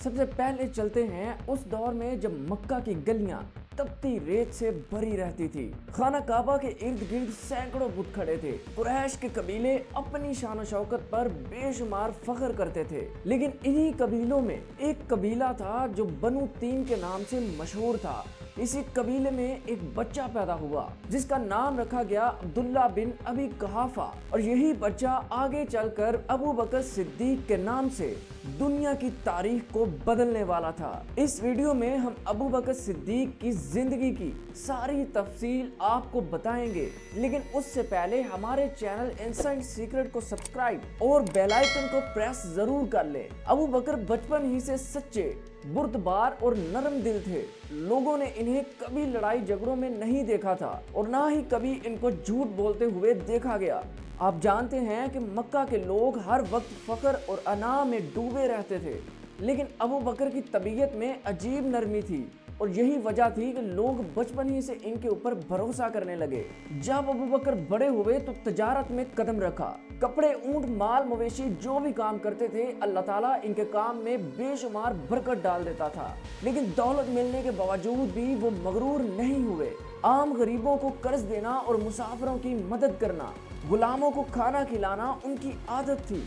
سب سے پہلے چلتے ہیں اس دور میں جب مکہ کی گلیاں تپتی ریت سے بھری رہتی تھی۔ خانہ کعبہ کے ارد گرد سینکڑوں بت کھڑے تھے۔ قریش کے قبیلے اپنی شان و شوکت پر بے شمار فخر کرتے تھے، لیکن انہی قبیلوں میں ایک قبیلہ تھا جو بنو تیم کے نام سے مشہور تھا۔ اسی قبیلے میں ایک بچہ پیدا ہوا جس کا نام رکھا گیا عبداللہ بن ابی قحافہ، اور یہی بچہ آگے چل کر ابو بکر صدیق کے نام سے دنیا کی تاریخ کو بدلنے والا تھا۔ اس ویڈیو میں ہم ابو بکر صدیق کی زندگی کی ساری تفصیل آپ کو بتائیں گے، لیکن اس سے پہلے ہمارے چینل انسائٹ سیکرٹ کو سبسکرائب اور بیل آئیکن کو پریس ضرور کر لیں۔ ابو بکر بچپن ہی سے سچے، بردبار اور نرم دل تھے۔ لوگوں نے انہیں کبھی لڑائی جھگڑوں میں نہیں دیکھا تھا اور نہ ہی کبھی ان کو جھوٹ بولتے ہوئے دیکھا گیا۔ آپ جانتے ہیں کہ مکہ کے لوگ ہر وقت فخر اور انا میں ڈوبے رہتے تھے، لیکن ابو بکر کی طبیعت میں عجیب نرمی تھی، اور یہی وجہ تھی کہ لوگ بچپن ہی سے ان کے اوپر بھروسہ کرنے لگے۔ جب ابو بکر بڑے ہوئے تو تجارت میں قدم رکھا۔ کپڑے، اونٹ، مال، مویشی جو بھی کام کرتے تھے، اللہ تعالیٰ ان کے کام میں بے شمار برکت ڈال دیتا تھا، لیکن دولت ملنے کے باوجود بھی وہ مغرور نہیں ہوئے۔ عام غریبوں کو قرض دینا اور مسافروں کی مدد کرنا، غلاموں کو کھانا کھلانا ان کی عادت تھی۔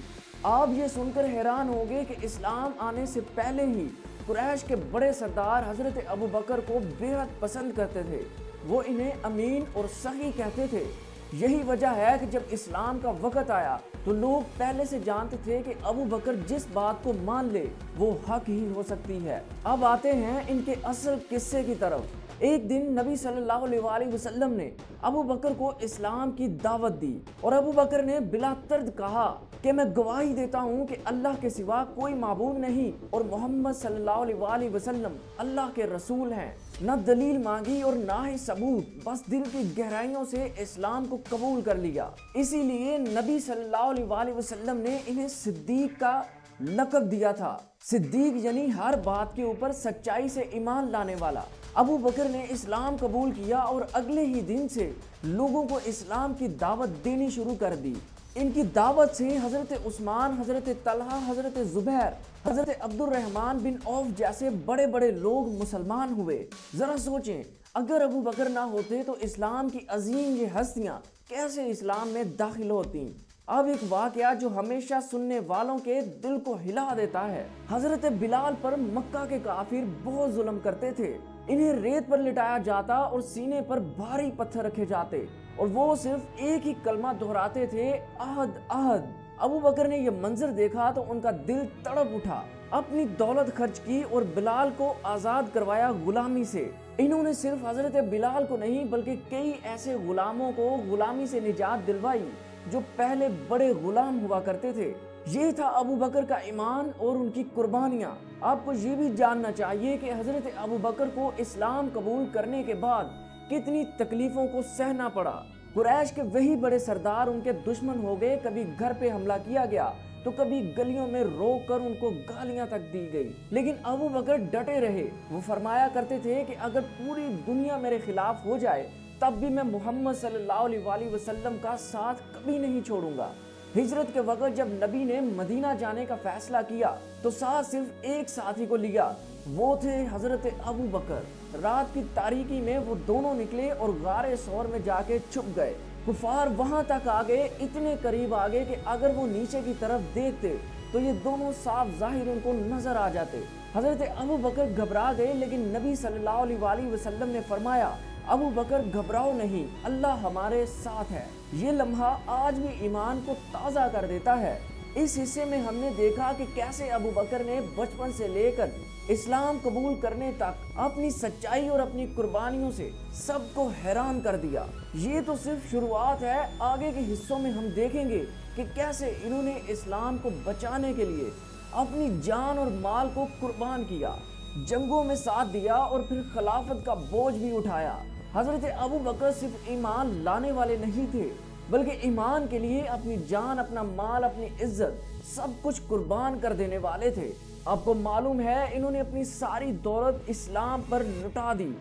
آپ یہ سن کر حیران ہوگے کہ اسلام آنے سے پہلے ہی قریش کے بڑے سردار حضرت ابو بکر کو بے حد پسند کرتے تھے۔ وہ انہیں امین اور سخی کہتے تھے۔ یہی وجہ ہے کہ جب اسلام کا وقت آیا تو لوگ پہلے سے جانتے تھے کہ ابو بکر جس بات کو مان لے وہ حق ہی ہو سکتی ہے۔ اب آتے ہیں ان کے اصل قصے کی طرف۔ ایک دن نبی صلی اللہ علیہ وآلہ وسلم نے ابو بکر کو اسلام کی دعوت دی، اور ابو بکر نے بلا ترد کہا کہ میں گواہی دیتا ہوں کہ اللہ کے سوا کوئی معبود نہیں اور محمد صلی اللہ علیہ وآلہ وسلم اللہ کے رسول ہیں۔ نہ دلیل مانگی اور نہ ہی ثبوت، بس دل کی گہرائیوں سے اسلام کو قبول کر لیا۔ اسی لیے نبی صلی اللہ علیہ وآلہ وسلم نے انہیں صدیق کا لقب دیا تھا۔ صدیق یعنی ہر بات کے اوپر سچائی سے ایمان لانے والا۔ ابو بکر نے اسلام قبول کیا اور اگلے ہی دن سے لوگوں کو اسلام کی دعوت دینی شروع کر دی۔ ان کی دعوت سے حضرت عثمان، حضرت طلحہ، حضرت زبیر، حضرت عبد الرحمن بن عوف جیسے بڑے بڑے لوگ مسلمان ہوئے۔ ذرا سوچیں، اگر ابو بکر نہ ہوتے تو اسلام کی عظیم یہ ہستیاں کیسے اسلام میں داخل ہوتیں؟ اب ایک واقعہ جو ہمیشہ سننے والوں کے دل کو ہلا دیتا ہے۔ حضرت بلال پر مکہ کے کافر بہت ظلم کرتے تھے۔ انہیں ریت پر لٹایا جاتا اور سینے پر بھاری پتھر رکھے جاتے، اور وہ صرف ایک ہی کلمہ دہراتے تھے، احد احد۔ ابو بکر نے یہ منظر دیکھا تو ان کا دل تڑپ اٹھا۔ اپنی دولت خرچ کی اور بلال کو آزاد کروایا غلامی سے۔ انہوں نے صرف حضرت بلال کو نہیں بلکہ کئی ایسے غلاموں کو غلامی سے نجات دلوائی جو پہلے بڑے غلام ہوا کرتے تھے۔ یہ تھا ابو بکر کا ایمان اور ان کی قربانیاں۔ آپ کو یہ بھی جاننا چاہیے کہ حضرت ابو بکر کو اسلام قبول کرنے کے بعد کتنی تکلیفوں کو سہنا پڑا۔ قریش کے وہی بڑے سردار ان کے دشمن ہو گئے، کبھی گھر پہ حملہ کیا گیا تو کبھی گلیوں میں روک کر ان کو گالیاں تک دی گئی، لیکن ابو بکر ڈٹے رہے۔ وہ فرمایا کرتے تھے کہ اگر پوری دنیا میرے خلاف ہو جائے تب بھی میں محمد صلی اللہ علیہ وآلہ وسلم کا ساتھ کبھی نہیں چھوڑوں گا۔ ہجرت کے وقت جب نبی نے مدینہ جانے کا فیصلہ کیا تو ساتھ صرف ایک ساتھی کو لیا، وہ تھے حضرت ابو بکر۔ رات کی تاریکی میں وہ دونوں نکلے اور غار ثور میں جا کے چھپ گئے۔ کفار وہاں تک آ گئے، اتنے قریب آ گئے کہ اگر وہ نیچے کی طرف دیکھتے تو یہ دونوں صاف ظاہر ان کو نظر آ جاتے۔ حضرت ابو بکر گھبرا گئے، لیکن نبی صلی اللہ علیہ وآلہ وسلم نے فرمایا، ابو بکر گھبراؤ نہیں، اللہ ہمارے ساتھ ہے۔ یہ لمحہ آج بھی ایمان کو تازہ کر دیتا ہے۔ اس حصے میں ہم نے دیکھا کہ کیسے ابو بکر نے بچپن سے لے کر اسلام قبول کرنے تک اپنی سچائی اور اپنی قربانیوں سے سب کو حیران کر دیا۔ یہ تو صرف شروعات ہے، آگے کے حصوں میں ہم دیکھیں گے کہ کیسے انہوں نے اسلام کو بچانے کے لیے اپنی جان اور مال کو قربان کیا، جنگوں میں ساتھ دیا اور پھر خلافت کا بوجھ بھی اٹھایا۔ حضرت ابو بکر صرف ایمان لانے والے نہیں تھے، بلکہ ایمان کے لیے اپنی جان، اپنا مال، اپنی عزت سب کچھ قربان کر دینے والے تھے۔ آپ کو معلوم ہے انہوں نے اپنی ساری دولت اسلام پر لٹا دی۔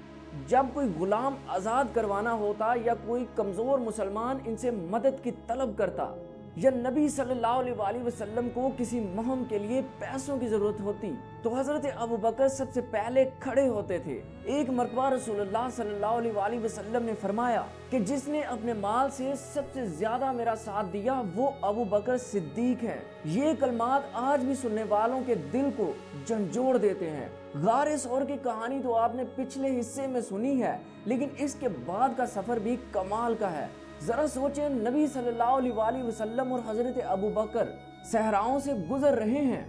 جب کوئی غلام آزاد کروانا ہوتا یا کوئی کمزور مسلمان ان سے مدد کی طلب کرتا یا نبی صلی اللہ علیہ وسلم کو کسی مہم کے لیے پیسوں کی ضرورت ہوتی تو حضرت ابو بکر سب سے پہلے کھڑے ہوتے تھے۔ ایک مرتبہ رسول اللہ صلی اللہ علیہ وسلم نے فرمایا کہ جس نے اپنے مال سے سب سے زیادہ میرا ساتھ دیا وہ ابو بکر صدیق ہے۔ یہ کلمات آج بھی سننے والوں کے دل کو جھنجھوڑ دیتے ہیں۔ غار ثور کی کہانی تو آپ نے پچھلے حصے میں سنی ہے، لیکن اس کے بعد کا سفر بھی کمال کا ہے۔ ذرا سوچیں، نبی صلی اللہ علیہ وسلم اور حضرت ابو بکر صحراؤں سے گزر رہے ہیں،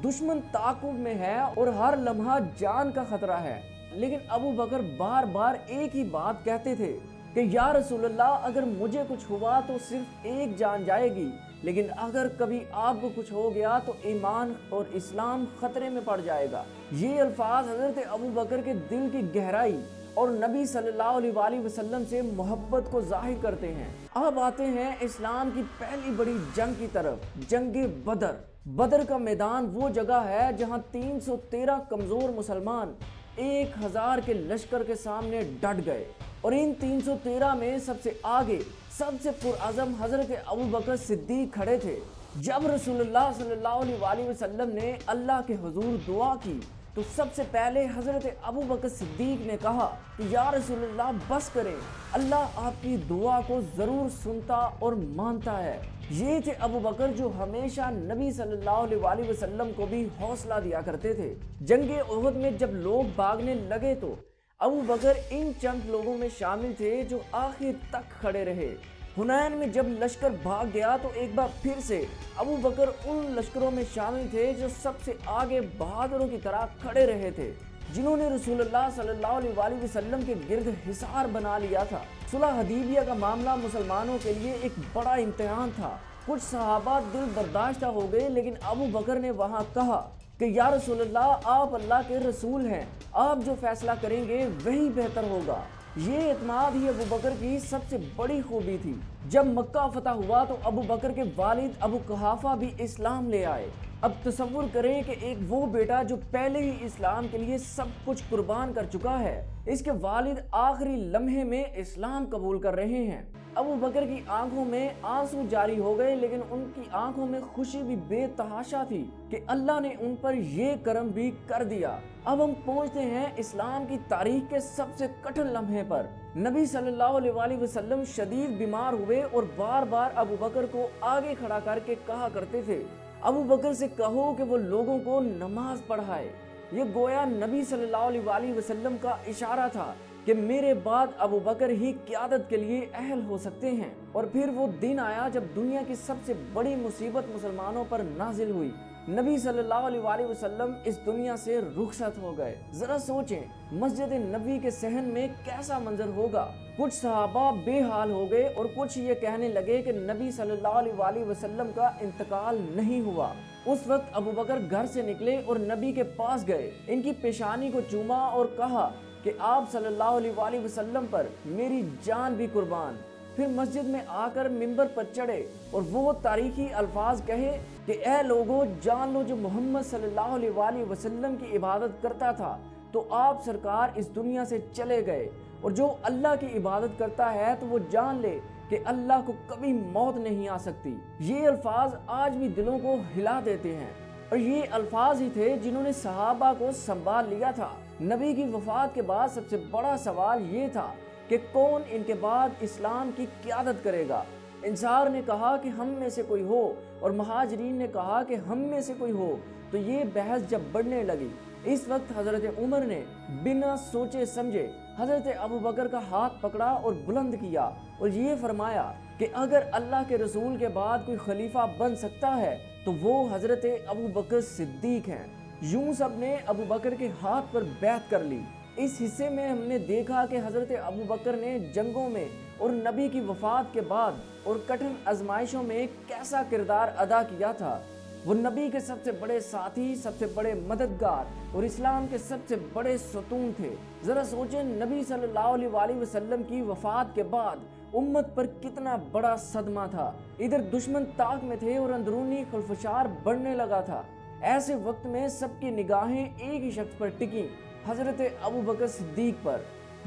دشمن تعاقب میں ہے اور ہر لمحہ جان کا خطرہ ہے، لیکن ابو بکر بار بار ایک ہی بات کہتے تھے کہ یا رسول اللہ، اگر مجھے کچھ ہوا تو صرف ایک جان جائے گی، لیکن اگر کبھی آپ کو کچھ ہو گیا تو ایمان اور اسلام خطرے میں پڑ جائے گا۔ یہ الفاظ حضرت ابو بکر کے دل کی گہرائی اور نبی صلی اللہ علیہ وسلم سے محبت کو ظاہر کرتے ہیں۔ اب آتے ہیں اسلام کی پہلی بڑی جنگ کی طرف، جنگ بدر۔ بدر کا میدان وہ جگہ ہے جہاں 313 کمزور مسلمان 1000 کے لشکر کے سامنے ڈٹ گئے، اور ان 313 میں سب سے آگے، سب سے پرعزم حضرت ابو بکر صدیق کھڑے تھے۔ جب رسول اللہ صلی اللہ علیہ وسلم نے اللہ کے حضور دعا کی تو سب سے پہلے حضرت ابو بکر صدیق نے کہا کہ یا رسول اللہ بس کریں، اللہ آپ کی دعا کو ضرور سنتا اور مانتا ہے۔ یہ تھے ابو بکر جو ہمیشہ نبی صلی اللہ علیہ وسلم کو بھی حوصلہ دیا کرتے تھے۔ جنگ احد میں جب لوگ بھاگنے لگے تو ابو بکر ان چند لوگوں میں شامل تھے جو آخر تک کھڑے رہے۔ حنین میں جب لشکر بھاگ گیا تو ایک بار پھر سے ابو بکر ان لشکروں میں شامل تھے جو سب سے آگے بہادروں کی طرح کھڑے رہے تھے، جنہوں نے رسول اللہ صلی اللہ علیہ وسلم کے گرد حصار بنا لیا تھا۔ صلح حدیبیہ کا معاملہ مسلمانوں کے لیے ایک بڑا امتحان تھا۔ کچھ صحابہ دل برداشتہ ہو گئے، لیکن ابو بکر نے وہاں کہا کہ یا رسول اللہ، آپ اللہ کے رسول ہیں، آپ جو فیصلہ کریں گے وہی بہتر ہوگا۔ یہ اعتماد ہی ابو بکر کی سب سے بڑی خوبی تھی۔ جب مکہ فتح ہوا تو ابو بکر کے والد ابو قحافہ بھی اسلام لے آئے۔ اب تصور کریں کہ ایک وہ بیٹا جو پہلے ہی اسلام کے لیے سب کچھ قربان کر چکا ہے، اس کے والد آخری لمحے میں اسلام قبول کر رہے ہیں۔ ابو بکر کی آنکھوں میں آنسو جاری ہو گئے، لیکن ان کی آنکھوں میں خوشی بھی بے تحاشا تھی کہ اللہ نے ان پر یہ کرم بھی کر دیا۔ اب ہم پہنچتے ہیں اسلام کی تاریخ کے سب سے کٹھن لمحے پر۔ نبی صلی اللہ علیہ وسلم شدید بیمار ہوئے اور بار بار ابو بکر کو آگے کھڑا کر کے کہا کرتے تھے، ابو بکر سے کہو کہ وہ لوگوں کو نماز پڑھائے۔ یہ گویا نبی صلی اللہ علیہ وسلم کا اشارہ تھا کہ میرے بعد ابو بکر ہی قیادت کے لیے اہل ہو سکتے ہیں۔ اور پھر وہ دن آیا جب دنیا کی سب سے بڑی مصیبت مسلمانوں پر نازل ہوئی۔ نبی صلی اللہ علیہ وسلم اس دنیا سے رخصت ہو گئے۔ ذرا سوچیں، مسجد نبوی کے صحن میں کیسا منظر ہوگا۔ کچھ صحابہ بے حال ہو گئے اور کچھ یہ کہنے لگے کہ نبی صلی اللہ علیہ وسلم کا انتقال نہیں ہوا۔ اس وقت ابو بکر گھر سے نکلے اور نبی کے پاس گئے، ان کی پیشانی کو چوما اور کہا کہ آپ صلی اللہ علیہ وسلم پر میری جان بھی قربان۔ پھر مسجد میں آ کر منبر پر چڑھے اور وہ تاریخی الفاظ کہے کہ اے لوگوں، جان لو جو محمد صلی اللہ علیہ وسلم کی عبادت کرتا تھا تو آپ سرکار اس دنیا سے چلے گئے، اور جو اللہ کی عبادت کرتا ہے تو وہ جان لے کہ اللہ کو کبھی موت نہیں آ سکتی۔ یہ الفاظ آج بھی دلوں کو ہلا دیتے ہیں، اور یہ الفاظ ہی تھے جنہوں نے صحابہ کو سنبھال لیا تھا۔ نبی کی وفات کے بعد سب سے بڑا سوال یہ تھا کہ کون ان کے بعد اسلام کی قیادت کرے گا۔ انصار نے کہا کہ ہم میں سے کوئی ہو، اور مہاجرین نے کہا کہ ہم میں سے کوئی ہو۔ تو یہ بحث جب بڑھنے لگی، اس وقت حضرت عمر نے بنا سوچے سمجھے حضرت ابو بکر کا ہاتھ پکڑا اور بلند کیا اور یہ فرمایا کہ اگر اللہ کے رسول کے بعد کوئی خلیفہ بن سکتا ہے تو وہ حضرت ابو بکر صدیق ہیں۔ یوں سب نے ابو بکر کے ہاتھ پر بیعت کر لی۔ اس حصے میں ہم نے دیکھا کہ حضرت ابو بکر نے جنگوں میں اور نبی کی وفات کے بعد اور کٹھن آزمائشوں میں کیسا کردار ادا کیا تھا۔ وہ نبی کے سب سے بڑے ساتھی، سب سے بڑے مددگار اور اسلام کے سب سے بڑے ستون تھے۔ ذرا سوچیں، نبی صلی اللہ علیہ وسلم کی وفات کے بعد امت پر کتنا بڑا صدمہ تھا۔ ادھر دشمن طاق میں تھے اور اندرونی خلفشار بڑھنے لگا تھا۔ ایسے وقت میں سب کی نگاہیں ایک ہی شخص پر ٹکی، حضرت ابو بکر صدیق پر۔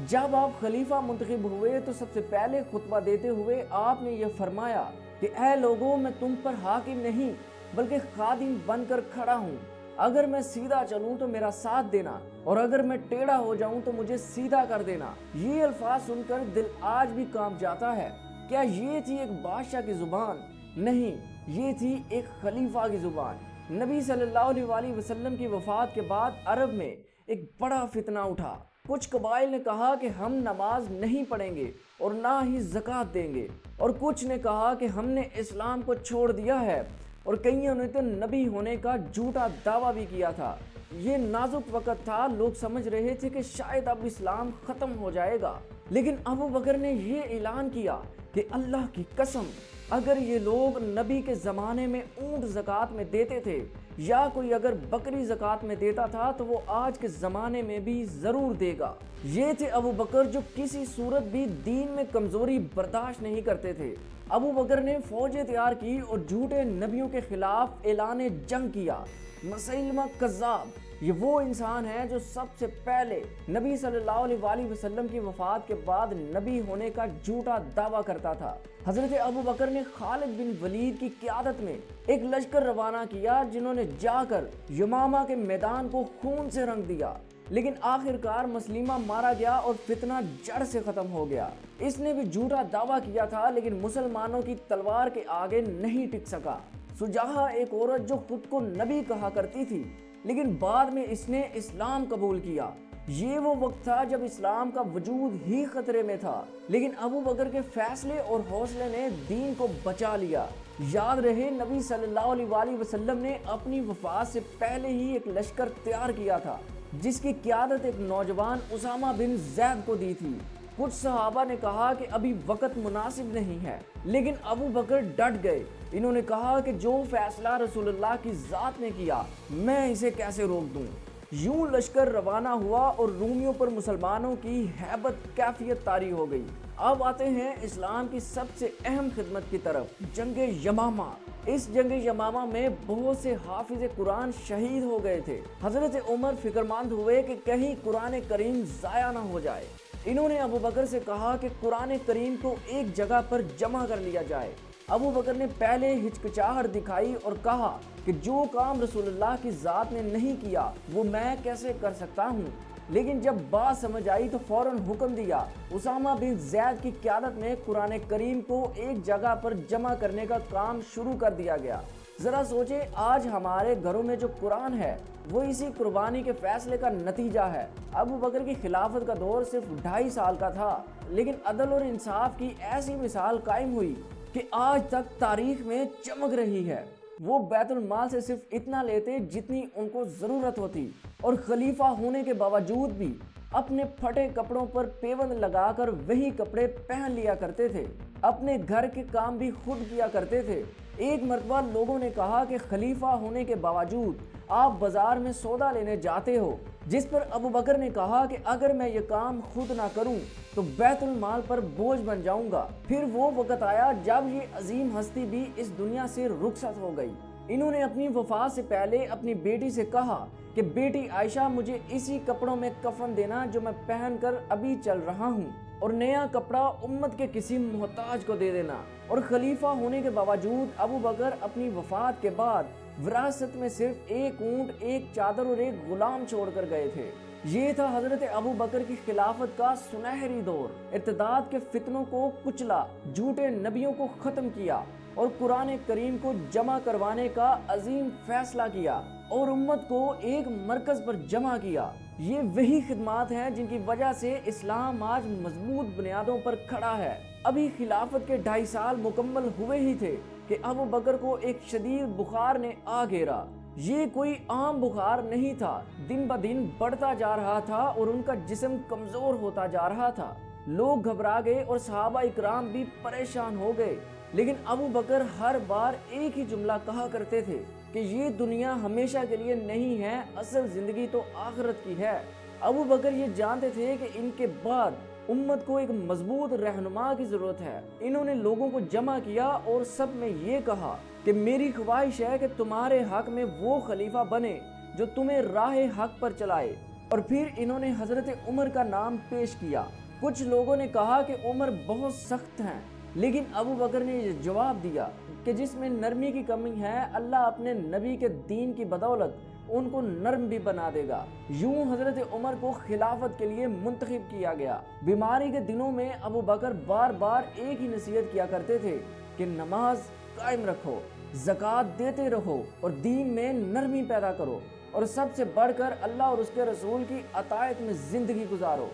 جب آپ خلیفہ منتخب ہوئے تو سب سے پہلے خطبہ دیتے ہوئے آپ نے یہ فرمایا کہ اے لوگوں میں تم پر حاکم نہیں بلکہ خادم بن کر کھڑا ہوں، اگر میں سیدھا چلوں تو میرا ساتھ دینا اور اگر میں ٹیڑھا ہو جاؤں تو مجھے سیدھا کر دینا۔ یہ الفاظ سن کر دل آج بھی کانپ جاتا ہے۔ کیا یہ تھی ایک بادشاہ کی زبان؟ نہیں، یہ تھی ایک خلیفہ کی زبان۔ نبی صلی اللہ علیہ وسلم کی وفات کے بعد عرب میں ایک بڑا فتنہ اٹھا۔ کچھ قبائل نے کہا کہ ہم نماز نہیں پڑھیں گے اور نہ ہی زکوٰۃ دیں گے، اور کچھ نے کہا کہ ہم نے اسلام کو چھوڑ دیا ہے، اور کئیوں نے تو نبی ہونے کا جھوٹا دعویٰ بھی کیا تھا۔ یہ نازک وقت تھا، لوگ سمجھ رہے تھے کہ شاید اب اسلام ختم ہو جائے گا، لیکن ابو بکر نے یہ اعلان کیا کہ اللہ کی قسم، اگر یہ لوگ نبی کے زمانے میں اونٹ زکوٰۃ میں دیتے تھے یا کوئی اگر بکری زکوٰۃ میں دیتا تھا تو وہ آج کے زمانے میں بھی ضرور دے گا۔ یہ تھے ابو بکر جو کسی صورت بھی دین میں کمزوری برداشت نہیں کرتے تھے۔ ابو بکر نے فوجیں تیار کی اور جھوٹے نبیوں کے خلاف اعلان جنگ کیا۔ مسیلمہ کذاب یہ وہ انسان ہے جو سب سے پہلے نبی صلی اللہ علیہ وسلم کی وفات کے بعد نبی ہونے کا جھوٹا دعویٰ کرتا تھا۔ حضرت ابو بکر نے خالد بن ولید کی قیادت میں ایک لشکر روانہ کیا، جنہوں نے جا کر یمامہ کے میدان کو خون سے رنگ دیا، لیکن آخر کار مسلمہ مارا گیا اور فتنہ جڑ سے ختم ہو گیا۔ اس نے بھی جھوٹا دعویٰ کیا تھا لیکن مسلمانوں کی تلوار کے آگے نہیں ٹک سکا۔ سجاہا ایک عورت جو خود کو نبی کہا کرتی تھی لیکن بعد میں اس نے اسلام قبول کیا۔ یہ وہ وقت تھا جب اسلام کا وجود ہی خطرے میں تھا، لیکن ابو بکر کے فیصلے اور حوصلے نے دین کو بچا لیا۔ یاد رہے نبی صلی اللہ علیہ وسلم نے اپنی وفات سے پہلے ہی ایک لشکر تیار کیا تھا جس کی قیادت ایک نوجوان اسامہ بن زید کو دی تھی۔ کچھ صحابہ نے کہا کہ ابھی وقت مناسب نہیں ہے، لیکن ابو بکر ڈٹ گئے۔ انہوں نے کہا کہ جو فیصلہ رسول اللہ کی ذات نے کیا میں اسے کیسے روک دوں۔ یوں لشکر روانہ ہوا اور رومیوں پر مسلمانوں کی ہیبت کیفیت طاری ہو گئی۔ اب آتے ہیں اسلام کی سب سے اہم خدمت کی طرف، جنگ یمامہ۔ اس جنگ یمامہ میں بہت سے حافظ قرآن شہید ہو گئے تھے۔ حضرت عمر فکرمند ہوئے کہ کہیں قرآن کریم ضائع نہ ہو جائے۔ انہوں نے ابو بکر سے کہا کہ قرآن کریم کو ایک جگہ پر جمع کر لیا جائے۔ ابو بکر نے پہلے ہچکچاہٹ دکھائی اور کہا کہ جو کام رسول اللہ کی ذات نے نہیں کیا وہ میں کیسے کر سکتا ہوں، لیکن جب بات سمجھ آئی تو فوراً حکم دیا۔ اسامہ بن زید کی قیادت میں قرآن کریم کو ایک جگہ پر جمع کرنے کا کام شروع کر دیا گیا۔ ذرا سوچیں، آج ہمارے گھروں میں جو قرآن ہے وہ اسی قربانی کے فیصلے کا نتیجہ ہے۔ ابو بکر کی خلافت کا دور صرف 2.5 سال کا تھا، لیکن عدل اور انصاف کی ایسی مثال قائم ہوئی کہ آج تک تاریخ میں چمک رہی ہے۔ وہ بیت المال سے صرف اتنا لیتے جتنی ان کو ضرورت ہوتی، اور خلیفہ ہونے کے باوجود بھی اپنے پھٹے کپڑوں پر پیوند لگا کر وہی کپڑے پہن لیا کرتے تھے۔ اپنے گھر کے کام بھی خود کیا کرتے تھے۔ ایک مرتبہ لوگوں نے کہا کہ خلیفہ ہونے کے باوجود آپ بازار میں سودا لینے جاتے ہو، جس پر ابو بکر نے کہا کہ اگر میں یہ کام خود نہ کروں تو بیت المال پر بوجھ بن جاؤں گا۔ پھر وہ وقت آیا جب یہ عظیم ہستی بھی اس دنیا سے رخصت ہو گئی۔ انہوں نے اپنی وفات سے پہلے اپنی بیٹی سے کہا کہ بیٹی عائشہ، مجھے اسی کپڑوں میں کفن دینا جو میں پہن کر ابھی چل رہا ہوں، اور نیا کپڑا امت کے کسی محتاج کو دے دینا۔ اور خلیفہ ہونے کے باوجود ابو بکر اپنی وفات کے بعد وراثت میں صرف ایک اونٹ، ایک چادر اور ایک غلام چھوڑ کر گئے تھے۔ یہ تھا حضرت ابو بکر کی خلافت کا سنہری دور۔ ارتداد کے فتنوں کو کچلا، جھوٹے نبیوں کو ختم کیا اور قرآن کریم کو جمع کروانے کا عظیم فیصلہ کیا اور امت کو ایک مرکز پر جمع کیا۔ یہ وہی خدمات ہیں جن کی وجہ سے اسلام آج مضبوط بنیادوں پر کھڑا ہے۔ ابھی خلافت کے 2.5 سال مکمل ہوئے ہی تھے کہ ابو بکر کو ایک شدید بخار نے آ گھیرا۔ یہ کوئی عام بخار نہیں تھا، دن بدن بڑھتا جا رہا تھا اور ان کا جسم کمزور ہوتا جا رہا تھا۔ لوگ گھبرا گئے اور صحابہ اکرام بھی پریشان ہو گئے، لیکن ابو بکر ہر بار ایک ہی جملہ کہا کرتے تھے کہ یہ دنیا ہمیشہ کے لیے نہیں ہے، اصل زندگی تو آخرت کی ہے۔ ابو بکر یہ جانتے تھے کہ ان کے بعد امت کو ایک مضبوط رہنما کی ضرورت ہے۔ انہوں نے لوگوں کو جمع کیا اور سب میں یہ کہا کہ میری خواہش ہے کہ تمہارے حق میں وہ خلیفہ بنے جو تمہیں راہ حق پر چلائے۔ اور پھر انہوں نے حضرت عمر کا نام پیش کیا۔ کچھ لوگوں نے کہا کہ عمر بہت سخت ہیں، لیکن ابو بکر نے یہ جواب دیا کہ جس میں نرمی کی کمی ہے اللہ اپنے نبی کے دین کی بدولت ان کو نرم بھی بنا دے گا۔ یوں حضرت عمر کو خلافت کے لیے منتخب کیا گیا۔ بیماری کے دنوں میں ابو بکر بار بار ایک ہی نصیحت کیا کرتے تھے کہ نماز قائم رکھو، زکوٰۃ دیتے رہو اور دین میں نرمی پیدا کرو، اور سب سے بڑھ کر اللہ اور اس کے رسول کی اطاعت میں زندگی گزارو۔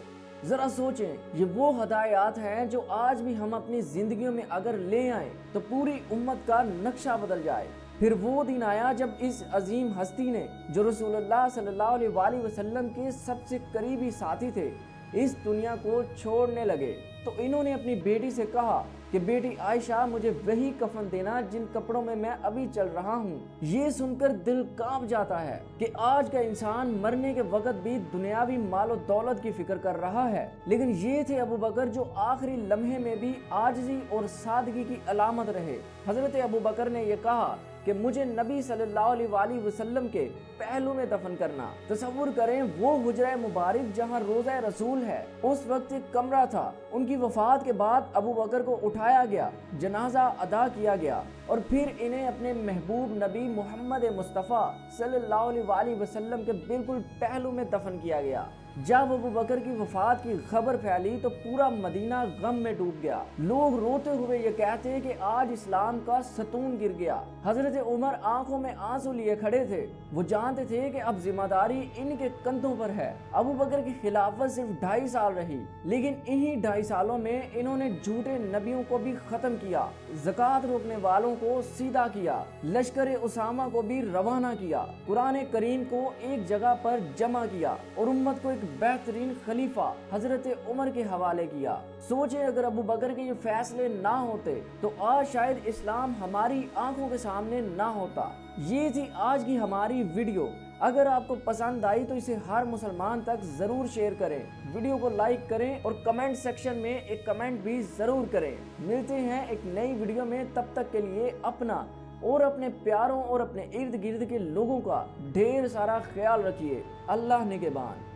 ذرا سوچیں، یہ وہ ہدایات ہیں جو آج بھی ہم اپنی زندگیوں میں اگر لے آئیں تو پوری امت کا نقشہ بدل جائے۔ پھر وہ دن آیا جب اس عظیم ہستی نے، جو رسول اللہ صلی اللہ علیہ وآلہ وسلم کے سب سے قریبی ساتھی تھے، اس دنیا کو چھوڑنے لگے تو انہوں نے اپنی بیٹی سے کہا کہ بیٹی عائشہ مجھے وہی کفن دینا جن کپڑوں میں میں ابھی چل رہا ہوں۔ یہ سن کر دل کانپ جاتا ہے کہ آج کا انسان مرنے کے وقت بھی دنیاوی مال و دولت کی فکر کر رہا ہے، لیکن یہ تھے ابو بکر جو آخری لمحے میں بھی عاجزی اور سادگی کی علامت رہے۔ حضرت ابو بکر نے یہ کہا کہ مجھے نبی صلی اللہ علیہ وآلہ وسلم کے پہلو میں دفن کرنا۔ تصور کریں وہ حجرہ مبارک جہاں روضہ رسول ہے، اس وقت ایک کمرہ تھا۔ ان کی وفات کے بعد ابو بکر کو اٹھایا گیا، جنازہ ادا کیا گیا اور پھر انہیں اپنے محبوب نبی محمد مصطفیٰ صلی اللہ علیہ وآلہ وسلم کے بالکل پہلو میں دفن کیا گیا۔ جب ابو بکر کی وفات کی خبر پھیلی تو پورا مدینہ غم میں ڈوب گیا۔ لوگ روتے ہوئے یہ کہتے کہ آج اسلام کا ستون گر گیا۔ حضرت عمر آنکھوں میں آنسو لیے کھڑے تھے۔ وہ جانتے تھے کہ اب ذمہ داری ان کے کندھوں پر ہے۔ ابو بکر کی خلافت صرف 2.5 سال رہی، لیکن انہی 2.5 سالوں میں انہوں نے جھوٹے نبیوں کو بھی ختم کیا، زکوٰۃ روکنے والوں کو سیدھا کیا، لشکر اسامہ کو بھی روانہ کیا، قرآن کریم کو ایک جگہ پر جمع کیا اور امت کو ایک بہترین خلیفہ حضرت عمر کے حوالے کیا۔ سوچیں اگر ابو بکر کے یہ فیصلے نہ ہوتے تو آج شاید اسلام ہماری آنکھوں کے سامنے نہ ہوتا۔ یہ تھی آج کی ہماری ویڈیو۔ اگر آپ کو پسند آئی تو اسے ہر مسلمان تک ضرور شیئر کریں، ویڈیو کو لائک کریں اور کمنٹ سیکشن میں ایک کمنٹ بھی ضرور کریں۔ ملتے ہیں ایک نئی ویڈیو میں، تب تک کے لیے اپنا اور اپنے پیاروں اور اپنے ارد گرد کے لوگوں کا ڈھیر سارا خیال رکھیے۔ اللہ نگہبان۔